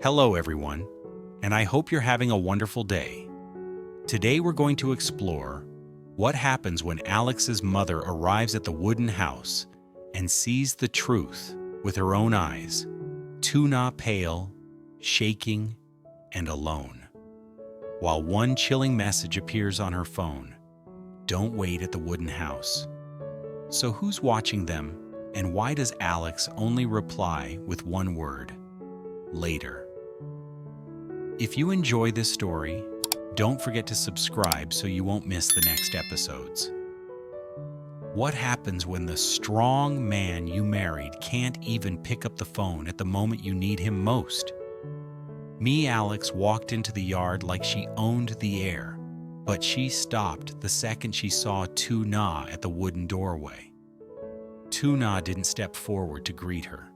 Hello everyone, and I hope you're having a wonderful day. Today we're going to explore what happens when Alex's mother arrives at the wooden house and sees the truth with her own eyes, Tu Na pale, shaking, and alone. While one chilling message appears on her phone, don't wait at the wooden house. So who's watching them, and why does Alex only reply with one word, later? If you enjoy this story, don't forget to subscribe so you won't miss the next episodes. What happens when the strong man you married can't even pick up the phone at the moment you need him most? Alex walked into the yard like she owned the air, but she stopped the second she saw Tu Na at the wooden doorway. Tu Na didn't step forward to greet her.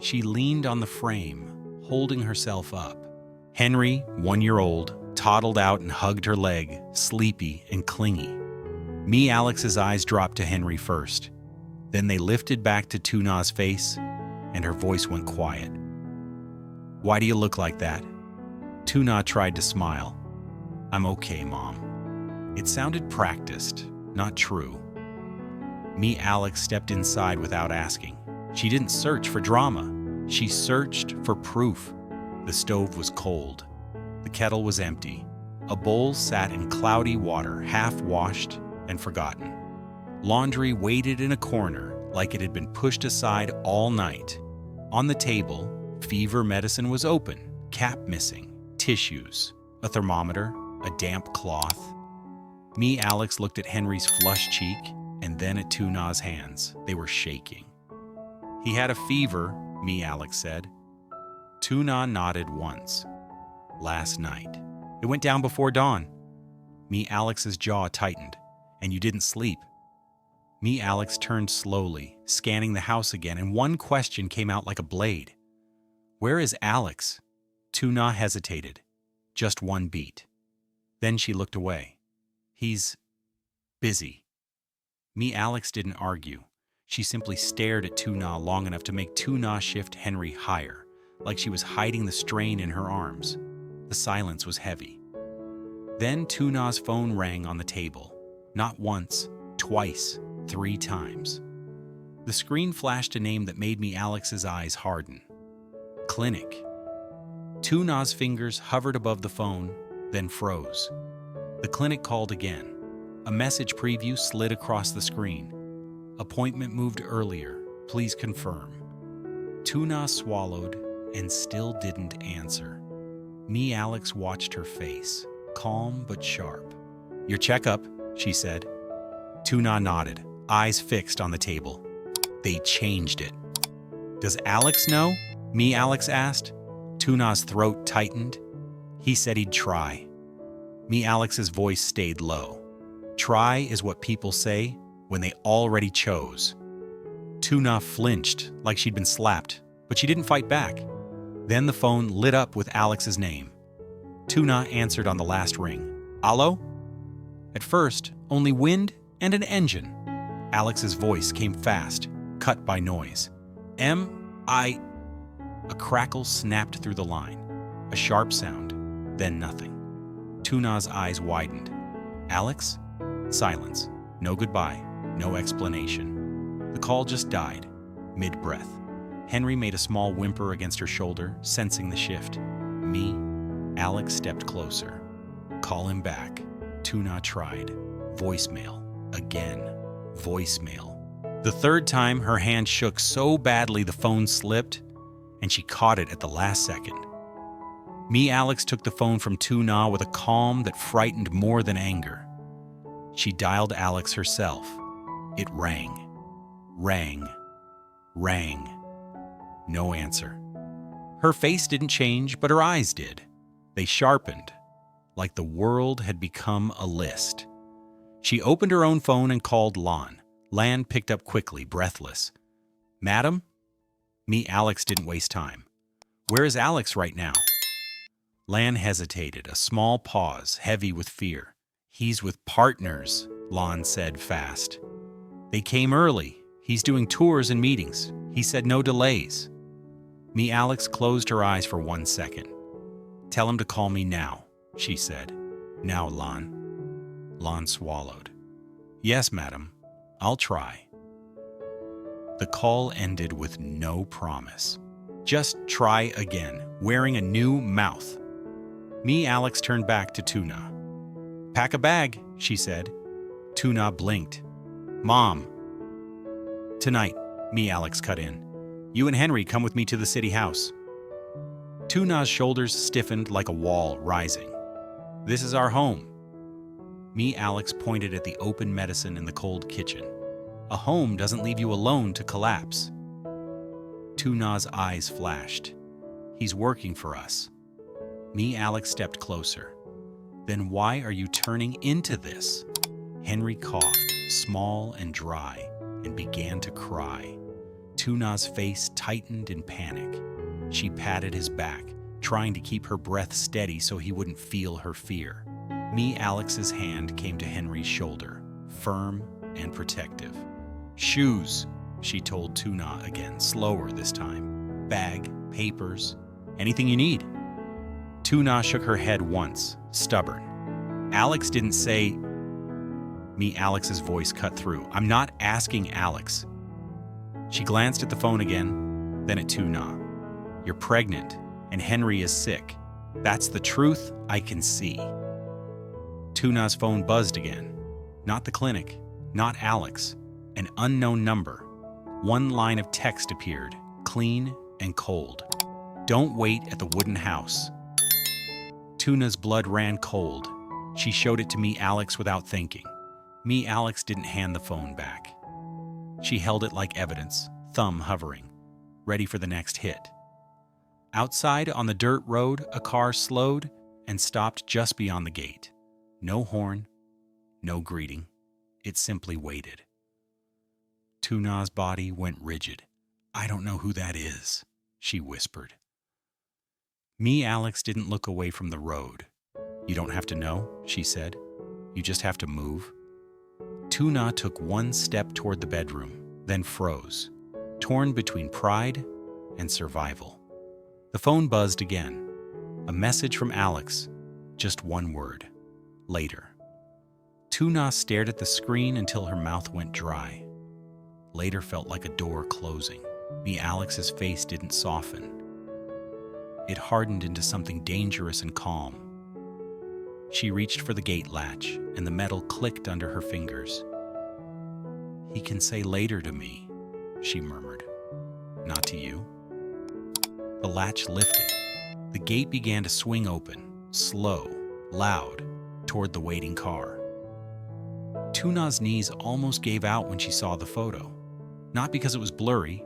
She leaned on the frame, holding herself up. Henry, 1 year old, toddled out and hugged her leg, sleepy and clingy. Alex's eyes dropped to Henry first. Then they lifted back to Tu Na's face, and her voice went quiet. "Why do you look like that?" Tu Na tried to smile. "I'm okay, Mom." It sounded practiced, not true. Alex stepped inside without asking. She didn't search for drama. She searched for proof. The stove was cold. The kettle was empty. A bowl sat in cloudy water, half washed and forgotten. Laundry waited in a corner like it had been pushed aside all night. On the table, fever medicine was open, cap missing, tissues, a thermometer, a damp cloth. Alex looked at Henry's flushed cheek and then at Tu Na's hands. They were shaking. "He had a fever," Alex said. Tu Na nodded once. "Last night. It went down before dawn." Alex's jaw tightened. "And you didn't sleep?" Alex turned slowly, scanning the house again, and one question came out like a blade. "Where is Alex?" Tu Na hesitated. Just one beat. Then she looked away. "He's busy." Alex didn't argue. She simply stared at Tu Na long enough to make Tu Na shift Henry higher, like she was hiding the strain in her arms. The silence was heavy. Then Tu Na's phone rang on the table. Not once, twice, 3 times. The screen flashed a name that made Alex's eyes harden. Clinic. Tu Na's fingers hovered above the phone, then froze. The clinic called again. A message preview slid across the screen. "Appointment moved earlier. Please confirm." Tu Na swallowed and still didn't answer. Alex watched her face, calm but sharp. "Your checkup," she said. Tu Na nodded, eyes fixed on the table. They changed it. "Does Alex know?" Alex asked. Tu Na's throat tightened. "He said he'd try." Alex's voice stayed low. Try is what people say when they already chose. Tu Na flinched like she'd been slapped, but she didn't fight back. Then the phone lit up with Alex's name. Tu Na answered on the last ring. "Allo?" At first, only wind and an engine. Alex's voice came fast, cut by noise. "I..." A crackle snapped through the line. A sharp sound, then nothing. Tu Na's eyes widened. "Alex?" Silence. No goodbye, no explanation. The call just died, mid-breath. Henry made a small whimper against her shoulder, sensing the shift. Alex stepped closer. "Call him back." Tu Na tried. Voicemail. Again. Voicemail. The third time, her hand shook so badly the phone slipped, and she caught it at the last second. Alex took the phone from Tu Na with a calm that frightened more than anger. She dialed Alex herself. It rang. Rang. Rang. No answer. Her face didn't change, but her eyes did. They sharpened, like the world had become a list. She opened her own phone and called Lan. Lan picked up quickly, breathless. "Madam?" Alex didn't waste time. "Where is Alex right now?" Lan hesitated, a small pause, heavy with fear. "He's with partners," Lan said fast. "They came early. He's doing tours and meetings. He said no delays." Me Alex closed her eyes for 1 second. "Tell him to call me now," she said. "Now, Lon." Lon swallowed. "Yes, madam. I'll try." The call ended with no promise. "Just try again, wearing a new mouth." Me Alex turned back to Tuna. "Pack a bag," she said. Tuna blinked. "Mom." "Tonight," Me Alex cut in. "You and Henry come with me to the city house." Tuna's shoulders stiffened like a wall rising. "This is our home." Me Alex pointed at the open medicine in the cold kitchen. "A home doesn't leave you alone to collapse." Tuna's eyes flashed. "He's working for us." Me Alex stepped closer. "Then why are you turning into this?" Henry coughed, small and dry, and began to cry. Tuna's face tightened in panic. She patted his back, trying to keep her breath steady so he wouldn't feel her fear. Me Alex's hand came to Henry's shoulder, firm and protective. "Shoes," she told Tuna again, slower this time. "Bag, papers, anything you need." Tuna shook her head once, stubborn. "Alex didn't say..." Me Alex's voice cut through. "I'm not asking Alex." She glanced at the phone again, then at Tuna. "You're pregnant, and Henry is sick. That's the truth I can see." Tuna's phone buzzed again. Not the clinic, not Alex. An unknown number. One line of text appeared, clean and cold. "Don't wait at the wooden house." Tuna's blood ran cold. She showed it to Me Alex without thinking. Me Alex didn't hand the phone back. She held it like evidence, thumb hovering, ready for the next hit. Outside on the dirt road, a car slowed and stopped just beyond the gate. No horn, no greeting. It simply waited. Tuna's body went rigid. "I don't know who that is," she whispered. Me Alex didn't look away from the road. "You don't have to know," she said. "You just have to move." Tuna took one step toward the bedroom, then froze, torn between pride and survival. The phone buzzed again. A message from Alex. Just one word. Later. Tuna stared at the screen until her mouth went dry. Later felt like a door closing. Me Alex's face didn't soften. It hardened into something dangerous and calm. She reached for the gate latch, and the metal clicked under her fingers. "He can say later to me," she murmured. "Not to you." The latch lifted. The gate began to swing open, slow, loud, toward the waiting car. Tuna's knees almost gave out when she saw the photo. Not because it was blurry,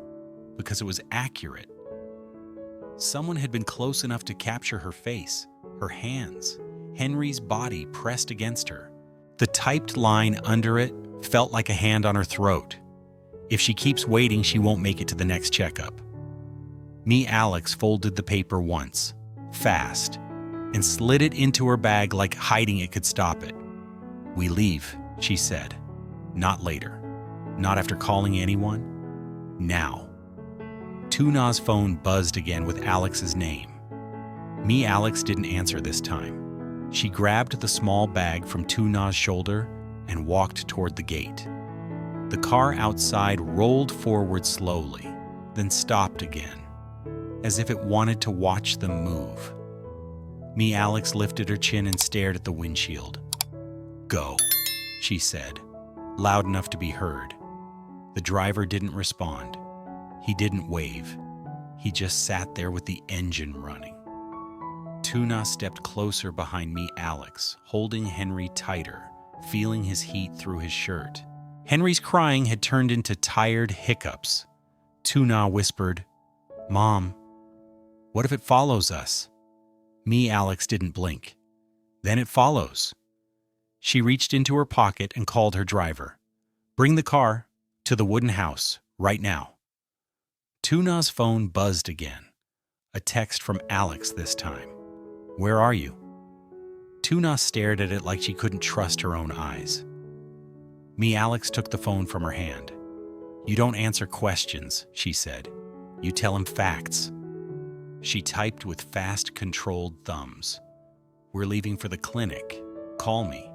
because it was accurate. Someone had been close enough to capture her face, her hands, Henry's body pressed against her. The typed line under it felt like a hand on her throat. "If she keeps waiting, she won't make it to the next checkup." Me Alex folded the paper once, fast, and slid it into her bag like hiding it could stop it. "We leave," she said. "Not later. Not after calling anyone. Now." Tuna's phone buzzed again with Alex's name. Me Alex didn't answer this time. She grabbed the small bag from Tuna's shoulder and walked toward the gate. The car outside rolled forward slowly, then stopped again, as if it wanted to watch them move. Me Alex lifted her chin and stared at the windshield. "Go," she said, loud enough to be heard. The driver didn't respond. He didn't wave. He just sat there with the engine running. Tuna stepped closer behind Me Alex, holding Henry tighter, feeling his heat through his shirt. Henry's crying had turned into tired hiccups. Tuna whispered, "Mom, what if it follows us?" Me Alex didn't blink. "Then it follows." She reached into her pocket and called her driver. "Bring the car to the wooden house right now." Tuna's phone buzzed again. A text from Alex this time. "Where are you?" Tuna stared at it like she couldn't trust her own eyes. Me Alex took the phone from her hand. "You don't answer questions," she said. "You tell him facts." She typed with fast, controlled thumbs. "We're leaving for the clinic. Call me."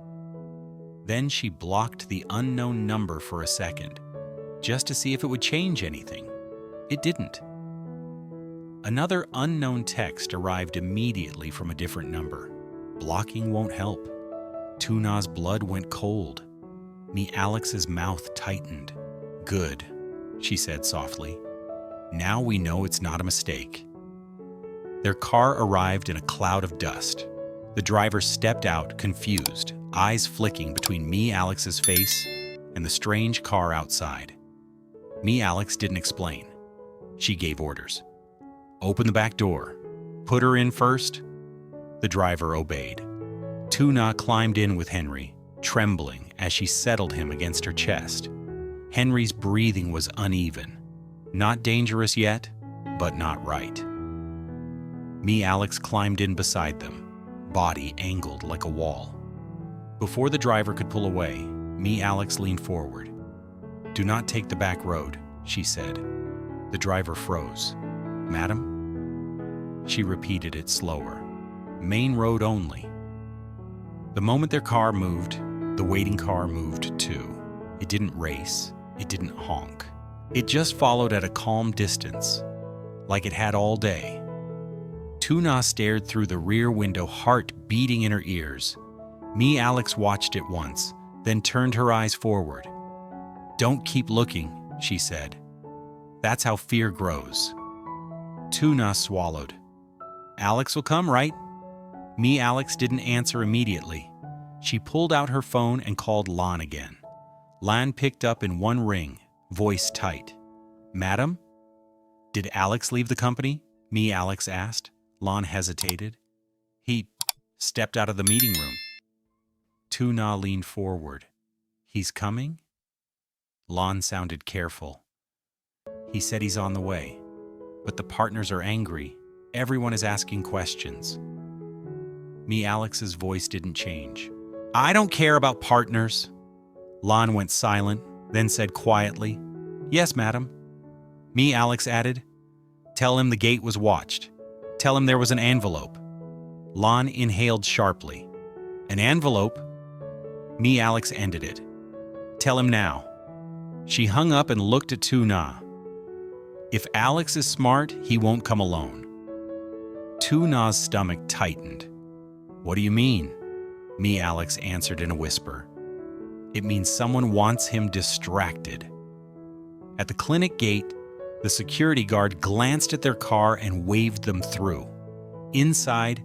Then she blocked the unknown number for a second, just to see if it would change anything. It didn't. Another unknown text arrived immediately from a different number. Blocking won't help. Tu Na's blood went cold. Alex's mouth tightened. "Good," she said softly. "Now we know it's not a mistake." Their car arrived in a cloud of dust. The driver stepped out, confused, eyes flicking between Alex's face and the strange car outside. Alex didn't explain. She gave orders. "Open the back door. Put her in first." The driver obeyed. Tu Na climbed in with Henry, trembling as she settled him against her chest. Henry's breathing was uneven. Not dangerous yet, but not right. Alex climbed in beside them, body angled like a wall. Before the driver could pull away, Alex leaned forward. "Do not take the back road," she said. The driver froze. "Madam?" She repeated it slower. "Main road only." The moment their car moved, the waiting car moved too. It didn't race. It didn't honk. It just followed at a calm distance, like it had all day. Tu Na stared through the rear window, heart beating in her ears. Alex watched it once, then turned her eyes forward. "Don't keep looking," she said. "That's how fear grows." Tu Na swallowed. "Alex will come, right?" Alex didn't answer immediately. She pulled out her phone and called Lan again. Lan picked up in one ring, voice tight. "Madam?" "Did Alex leave the company?" Alex asked. Lan hesitated. "He stepped out of the meeting room." Tu Na leaned forward. "He's coming?" Lan sounded careful. "He said he's on the way, but the partners are angry. Everyone is asking questions." Alex's voice didn't change. "I don't care about partners." Lan went silent, then said quietly, "Yes, madam." Alex added, "Tell him the gate was watched. Tell him there was an envelope." Lan inhaled sharply. "An envelope?" Alex ended it. "Tell him now." She hung up and looked at Tu Na. "If Alex is smart, he won't come alone." Tu Na's stomach tightened. "What do you mean?" Alex answered in a whisper. "It means someone wants him distracted." At the clinic gate, the security guard glanced at their car and waved them through. Inside,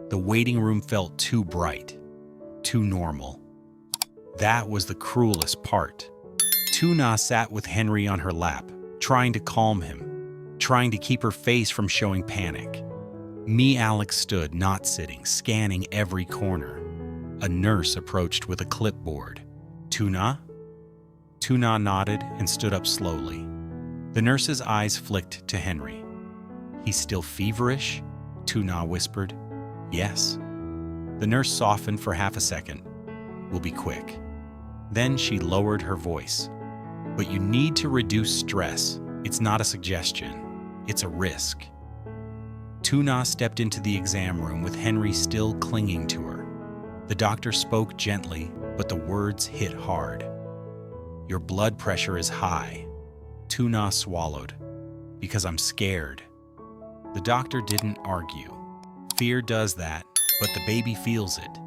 the waiting room felt too bright, too normal. That was the cruelest part. Tu Na sat with Henry on her lap, trying to calm him, trying to keep her face from showing panic. Alex stood, not sitting, scanning every corner. A nurse approached with a clipboard. "Tu Na?" Tu Na nodded and stood up slowly. The nurse's eyes flicked to Henry. "He's still feverish?" Tu Na whispered. "Yes." The nurse softened for half a second. "We'll be quick." Then she lowered her voice. "But you need to reduce stress. It's not a suggestion. It's a risk." Tu Na stepped into the exam room with Henry still clinging to her. The doctor spoke gently, but the words hit hard. "Your blood pressure is high." Tu Na swallowed. "Because I'm scared." The doctor didn't argue. Fear does that, but the baby feels it.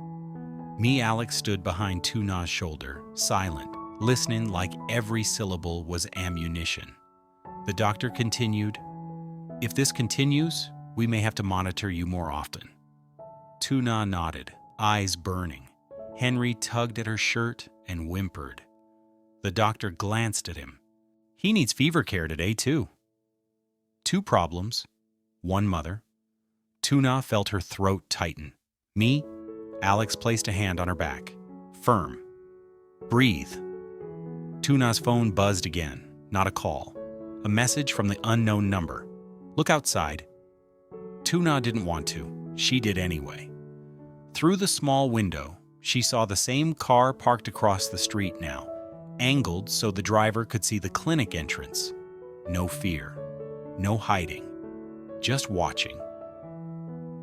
Alex stood behind Tu Na's shoulder, silent, listening like every syllable was ammunition. The doctor continued, "If this continues, we may have to monitor you more often." Tu Na nodded, eyes burning. Henry tugged at her shirt and whimpered. The doctor glanced at him. "He needs fever care today, too." Two problems, one mother. Tu Na felt her throat tighten. Alex placed a hand on her back. Firm. "Breathe." Tu Na's phone buzzed again, not a call. A message from the unknown number. "Look outside." Tu Na didn't want to. She did anyway. Through the small window, she saw the same car parked across the street now, angled so the driver could see the clinic entrance. No fear. No hiding. Just watching.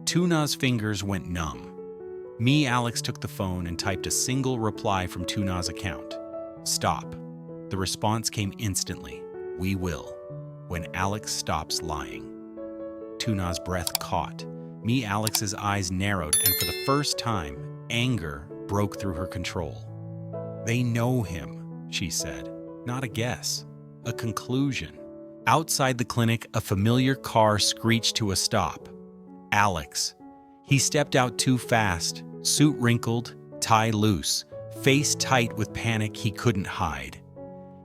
Tu Na's fingers went numb. Alex took the phone and typed a single reply from Tu Na's account. Stop. The response came instantly. We will. When Alex stops lying. Tu Na's breath caught. Alex's eyes narrowed, and for the first time, anger broke through her control. They know him, she said. Not a guess. A conclusion. Outside the clinic, a familiar car screeched to a stop. Alex. He stepped out too fast, suit wrinkled, tie loose, face tight with panic he couldn't hide.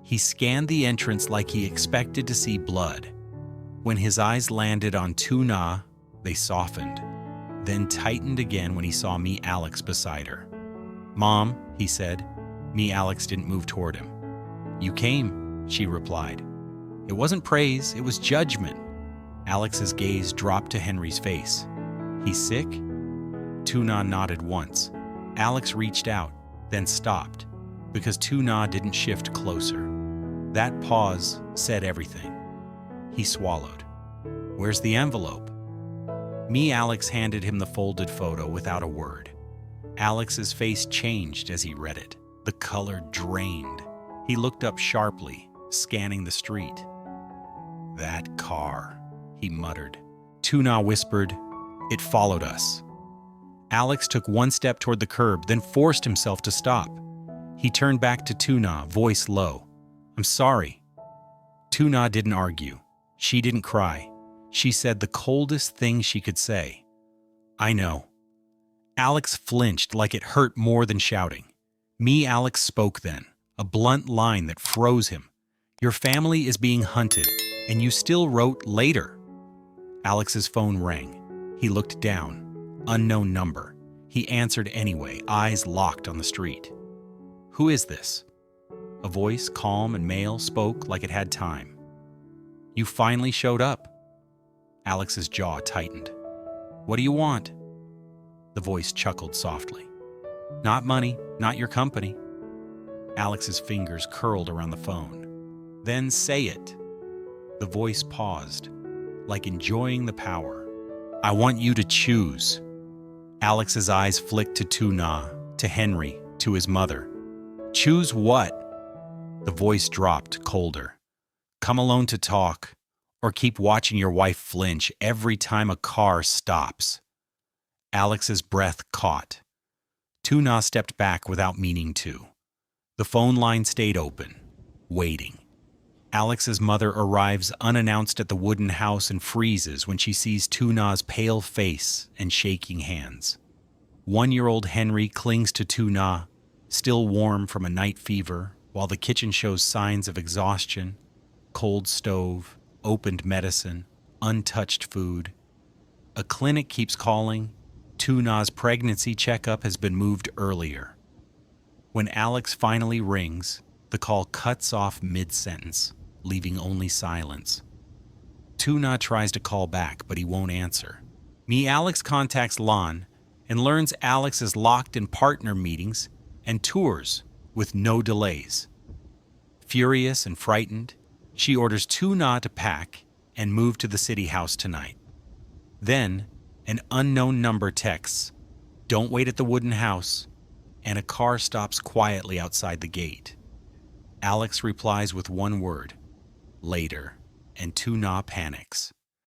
He scanned the entrance like he expected to see blood. When his eyes landed on Tu Na, they softened, then tightened again when he saw Alex beside her. Mom, he said. Alex didn't move toward him. You came, she replied. It wasn't praise, it was judgment. Alex's gaze dropped to Henry's face. He's sick? Tu Na nodded once. Alex reached out, then stopped, because Tu Na didn't shift closer. That pause said everything. He swallowed. Where's the envelope? Alex handed him the folded photo without a word. Alex's face changed as he read it. The color drained. He looked up sharply, scanning the street. That car, he muttered. Tu Na whispered, It followed us. Alex took one step toward the curb, then forced himself to stop. He turned back to Tu Na, voice low. I'm sorry. Tu Na didn't argue. She didn't cry. She said the coldest thing she could say. I know. Alex flinched like it hurt more than shouting. Alex spoke then, a blunt line that froze him. Your family is being hunted, and you still wrote later. Alex's phone rang. He looked down. Unknown number. He answered anyway, eyes locked on the street. Who is this? A voice, calm and male, spoke like it had time. You finally showed up. Alex's jaw tightened. What do you want? The voice chuckled softly. Not money, not your company. Alex's fingers curled around the phone. Then say it. The voice paused, like enjoying the power. I want you to choose. Alex's eyes flicked to Tu Na, to Henry, to his mother. Choose what? The voice dropped colder. Come alone to talk, or keep watching your wife flinch every time a car stops. Alex's breath caught. Tu Na stepped back without meaning to. The phone line stayed open, waiting. Alex's mother arrives unannounced at the wooden house and freezes when she sees Tu Na's pale face and shaking hands. 1-year-old Henry clings to Tu Na, still warm from a night fever, while the kitchen shows signs of exhaustion, cold stove, opened medicine, untouched food. A clinic keeps calling. Tu Na's pregnancy checkup has been moved earlier. When Alex finally rings, the call cuts off mid-sentence, leaving only silence. Tu Na tries to call back, but he won't answer. Alex contacts Lon and learns Alex is locked in partner meetings and tours with no delays. Furious and frightened, she orders Tu Na to pack and move to the city house tonight. Then, an unknown number texts, "Don't wait at the wooden house," and a car stops quietly outside the gate. Alex replies with one word, "Later," and Tu Na panics.